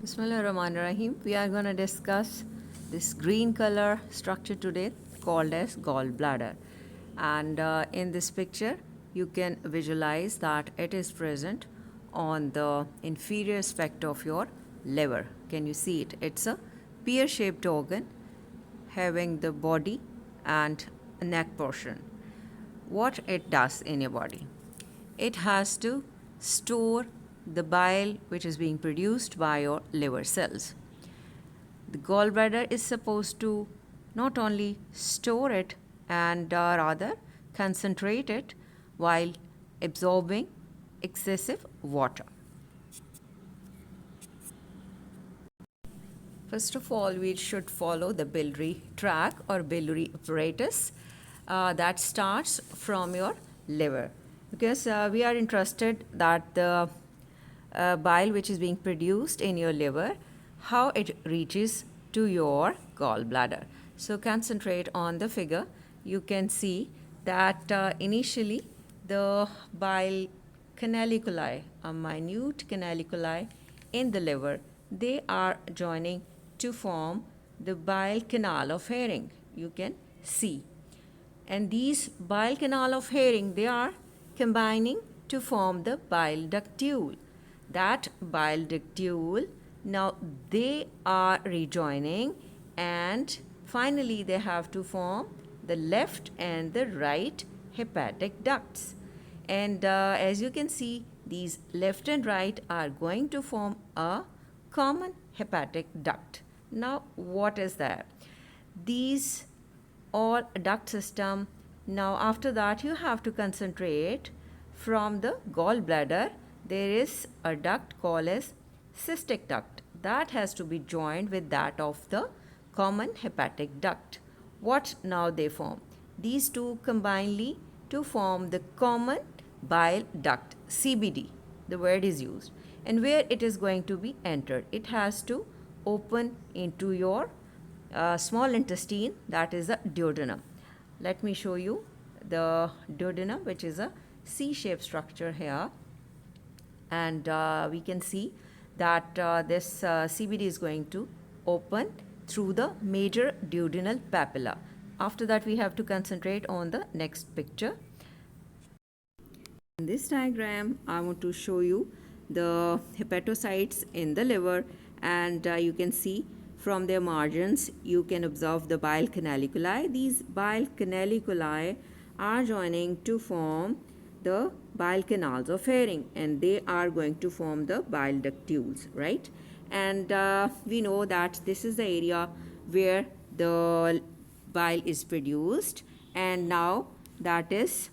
Bismillahirrahmanirrahim. We are going to discuss this green color structure today called as gallbladder. And in this picture, you can visualize that it is present on the inferior aspect of your liver. Can you see it? It's a pear-shaped organ having the body and a neck portion. What it does in your body? It has to store the bile which is being produced by your liver cells. The gallbladder is supposed to not only store it and rather concentrate it while absorbing excessive water. First of all, we should follow the biliary tract or biliary apparatus that starts from your liver, because we are interested that the bile which is being produced in your liver, how it reaches to your gallbladder. So concentrate on the figure. You can see that initially the bile canaliculi, a minute canaliculi in the liver, they are joining to form the bile canal of Hering. You can see. And these bile canal of Hering, they are combining to form the bile ductule. That bile ductule, now they are rejoining, and finally they have to form the left and the right hepatic ducts. And as you can see, these left and right are going to form a common hepatic duct. Now what is that? These all duct system. Now after that you have to concentrate from the gallbladder. There is a duct called as cystic duct that has to be joined with that of the common hepatic duct. What now they form? These two combinedly to form the common bile duct, CBD. The word is used. And where it is going to be entered? It has to open into your small intestine, that is the duodenum. Let me show you the duodenum, which is a C-shaped structure here. And we can see that this CBD is going to open through the major duodenal papilla. After that, we have to concentrate on the next picture. In this diagram, I want to show you the hepatocytes in the liver, and you can see from their margins, you can observe the bile canaliculi. These bile canaliculi are joining to form the bile canals of Hering, and they are going to form the bile ductules, right? And we know that this is the area where the bile is produced, and now that is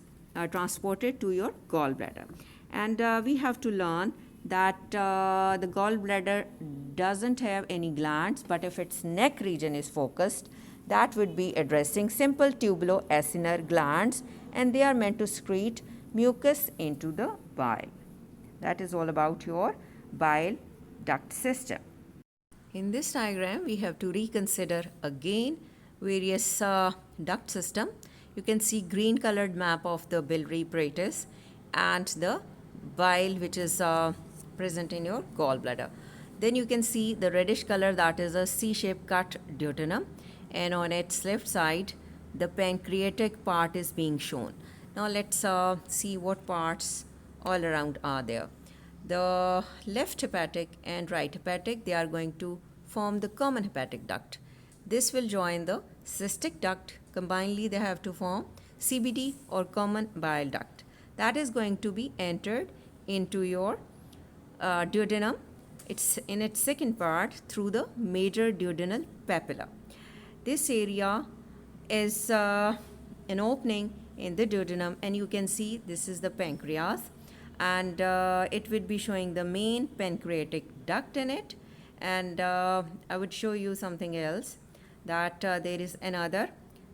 transported to your gallbladder. And we have to learn that the gallbladder doesn't have any glands, but if its neck region is focused, that would be addressing simple tubuloacinar glands, and they are meant to secrete mucus into the bile. That is all about your bile duct system. In this diagram, we have to reconsider again various duct system. You can see green colored map of the biliary apparatus and the bile which is present in your gallbladder. Then you can see the reddish color, that is a C-shaped cut duodenum, and on its left side the pancreatic part is being shown. Now let's see what parts all around are there. The left hepatic and right hepatic, they are going to form the common hepatic duct. This will join the cystic duct. Combinedly they have to form CBD or common bile duct. That is going to be entered into your duodenum. It's in its second part through the major duodenal papilla. This area is an opening in the duodenum, and you can see this is the pancreas, and it would be showing the main pancreatic duct in it. And I would show you something else, that there is another.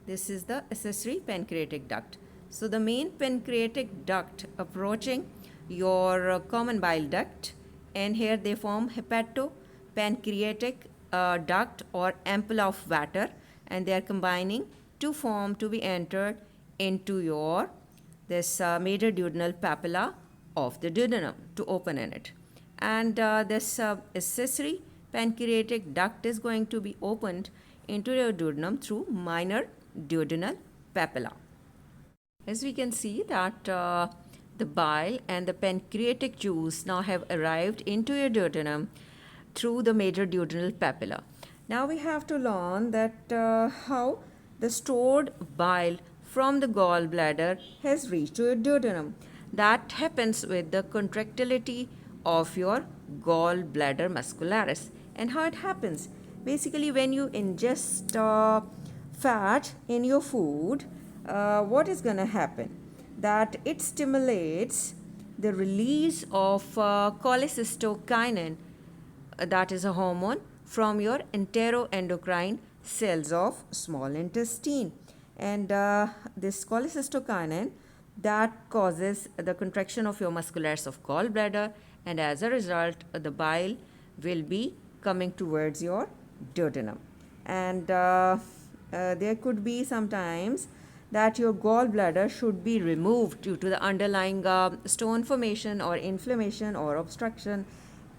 This is the accessory pancreatic duct. So the main pancreatic duct approaching your common bile duct, and here they form hepatopancreatic duct or ampulla of Vater, and they are combining to form to be entered into your this major duodenal papilla of the duodenum to open in it. And this accessory pancreatic duct is going to be opened into your duodenum through minor duodenal papilla. As we can see that the bile and the pancreatic juice now have arrived into your duodenum through the major duodenal papilla. Now we have to learn that how the stored bile from the gallbladder has reached to your duodenum. That happens with the contractility of your gallbladder muscularis. And how it happens? Basically, when you ingest fat in your food, what is going to happen? That it stimulates the release of cholecystokinin, that is a hormone, from your enteroendocrine cells of small intestine. And this cholecystokinin that causes the contraction of your muscularis of gallbladder, and as a result the bile will be coming towards your duodenum. And there could be sometimes that your gallbladder should be removed due to the underlying stone formation or inflammation or obstruction,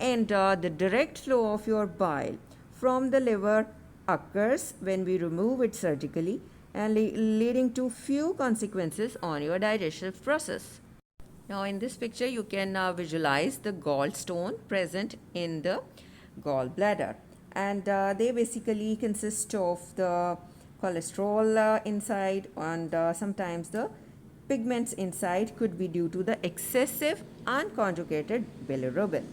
and the direct flow of your bile from the liver occurs when we remove it surgically, and leading to few consequences on your digestive process. Now in this picture you can visualize the gallstone present in the gallbladder, and they basically consist of the cholesterol inside, and sometimes the pigments inside could be due to the excessive unconjugated bilirubin,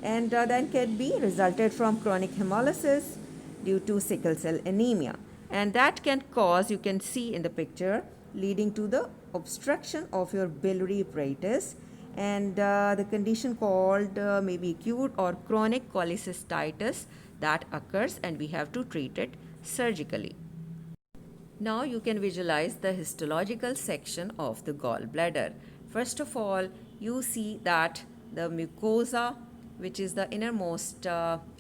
and then can be resulted from chronic hemolysis due to sickle cell anemia, and that can cause, you can see in the picture, leading to the obstruction of your biliary apparatus, and the condition called maybe acute or chronic cholecystitis that occurs, and we have to treat it surgically. Now you can visualize the histological section of the gallbladder. First of all, you see that the mucosa, which is the innermost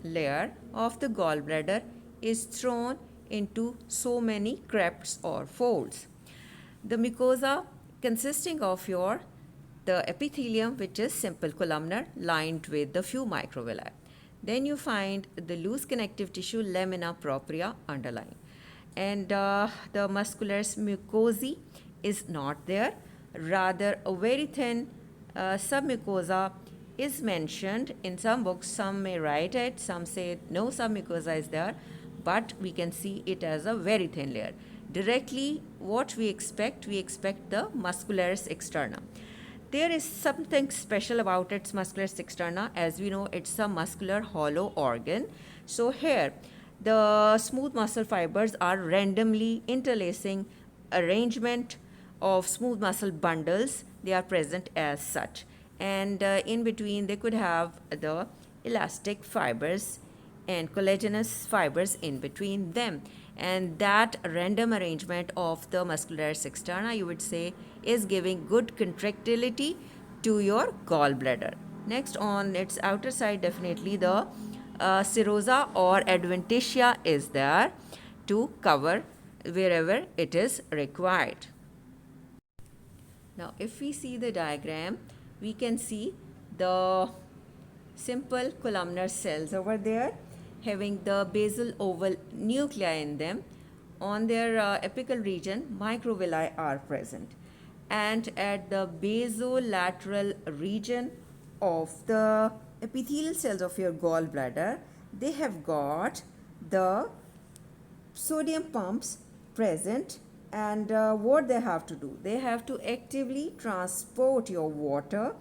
layer of the gallbladder, is thrown into so many crepes or folds. The mucosa consisting of the epithelium, which is simple columnar lined with the few microvilli. Then you find the loose connective tissue lamina propria underlying, and the muscularis mucosae is not there. Rather, a very thin submucosa is mentioned in some books. Some may write it, some say no submucosa is there, but we can see it as a very thin layer. Directly, what we expect the muscularis externa. There is something special about its muscularis externa. As we know, it's a muscular hollow organ. So here, the smooth muscle fibers are randomly interlacing arrangement of smooth muscle bundles. They are present as such, and in between they could have the elastic fibers and collagenous fibers in between them, and that random arrangement of the muscularis externa, you would say, is giving good contractility to your gallbladder. Next, on its outer side, definitely the serosa or adventitia is there to cover wherever it is required. Now if we see the diagram, we can see the simple columnar cells over there having the basal oval nuclei in them. On their apical region, microvilli are present, and at the basolateral region of the epithelial cells of your gallbladder, they have got the sodium pumps present, and what they have to do, they have to actively transport your water,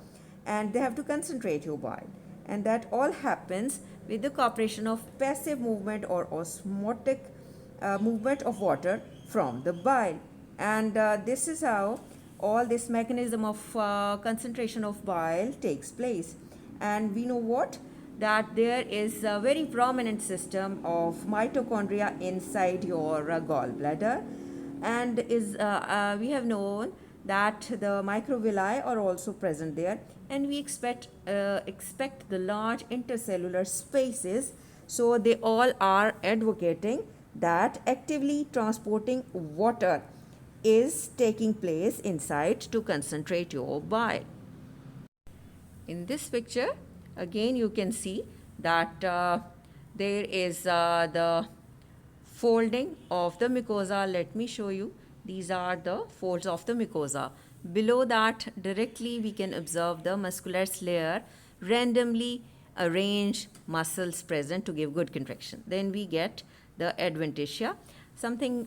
and they have to concentrate your bile, and that all happens with the cooperation of passive movement or osmotic movement of water from the bile. And this is how all this mechanism of concentration of bile takes place. And we know what, that there is a very prominent system of mitochondria inside your gallbladder, and we have known that the microvilli are also present there, and we expect the large intercellular spaces. So they all are advocating that actively transporting water is taking place inside to concentrate your bile. In this picture, again you can see that there is the folding of the mucosa. Let me show you. These are the folds of the mucosa. Below that, directly we can observe the muscularis layer, randomly arranged muscles present to give good contraction. Then we get the adventitia. Something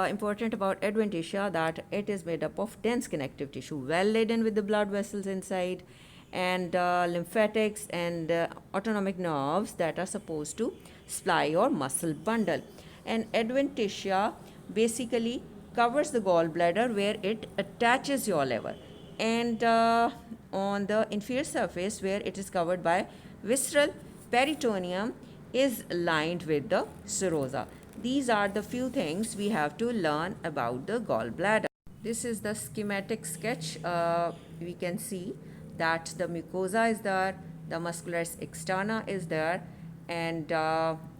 important about adventitia, that it is made up of dense connective tissue, well laden with the blood vessels inside, and lymphatics and autonomic nerves that are supposed to supply your muscle bundle. And adventitia basically covers the gallbladder where it attaches your liver, and on the inferior surface where it is covered by visceral peritoneum is lined with the serosa. These are the few things we have to learn about the gallbladder. This is the schematic sketch. We can see that the mucosa is there, the muscularis externa is there, and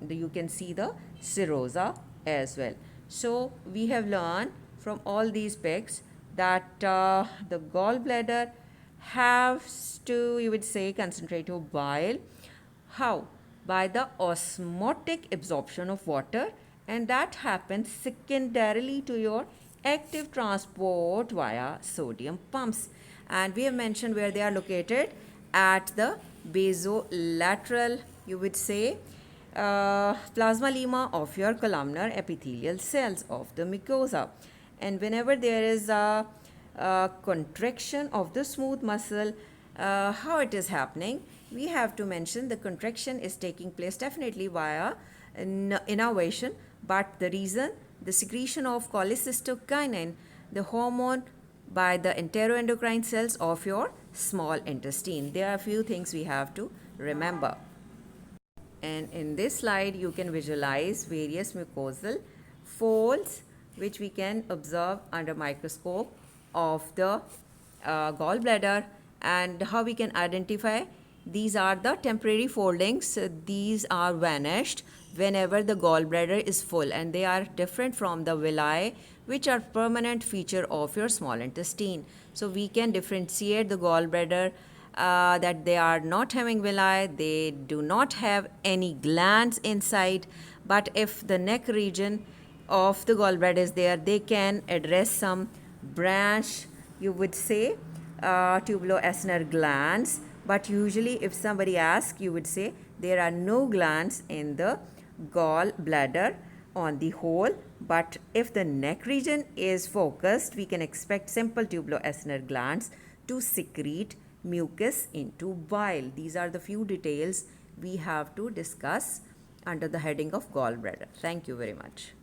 you can see the serosa as well. So we have learned from all these pics that the gallbladder has to, you would say, concentrate your bile. How? By the osmotic absorption of water, and that happens secondarily to your active transport via sodium pumps. And we have mentioned where they are located, at the basolateral, you would say, plasma lemma of your columnar epithelial cells of the mucosa. And whenever there is a contraction of the smooth muscle, how it is happening, we have to mention the contraction is taking place definitely via innervation, but the reason, the secretion of cholecystokinin, the hormone, by the enteroendocrine cells of your small intestine. There are a few things we have to remember. And in this slide, you can visualize various mucosal folds which we can observe under microscope of the gallbladder, and how we can identify. These are the temporary foldings. These are vanished whenever the gallbladder is full, and they are different from the villi, which are permanent feature of your small intestine. So we can differentiate the gallbladder that they are not having villi, they do not have any glands inside, but if the neck region of the gallbladder is there, they can address some branch, you would say, tubuloacinar glands. But usually if somebody asks, you would say there are no glands in the gallbladder on the whole. But if the neck region is focused, we can expect simple tubuloacinar glands to secrete mucus into bile. These are the few details we have to discuss under the heading of gallbladder. Thank you very much.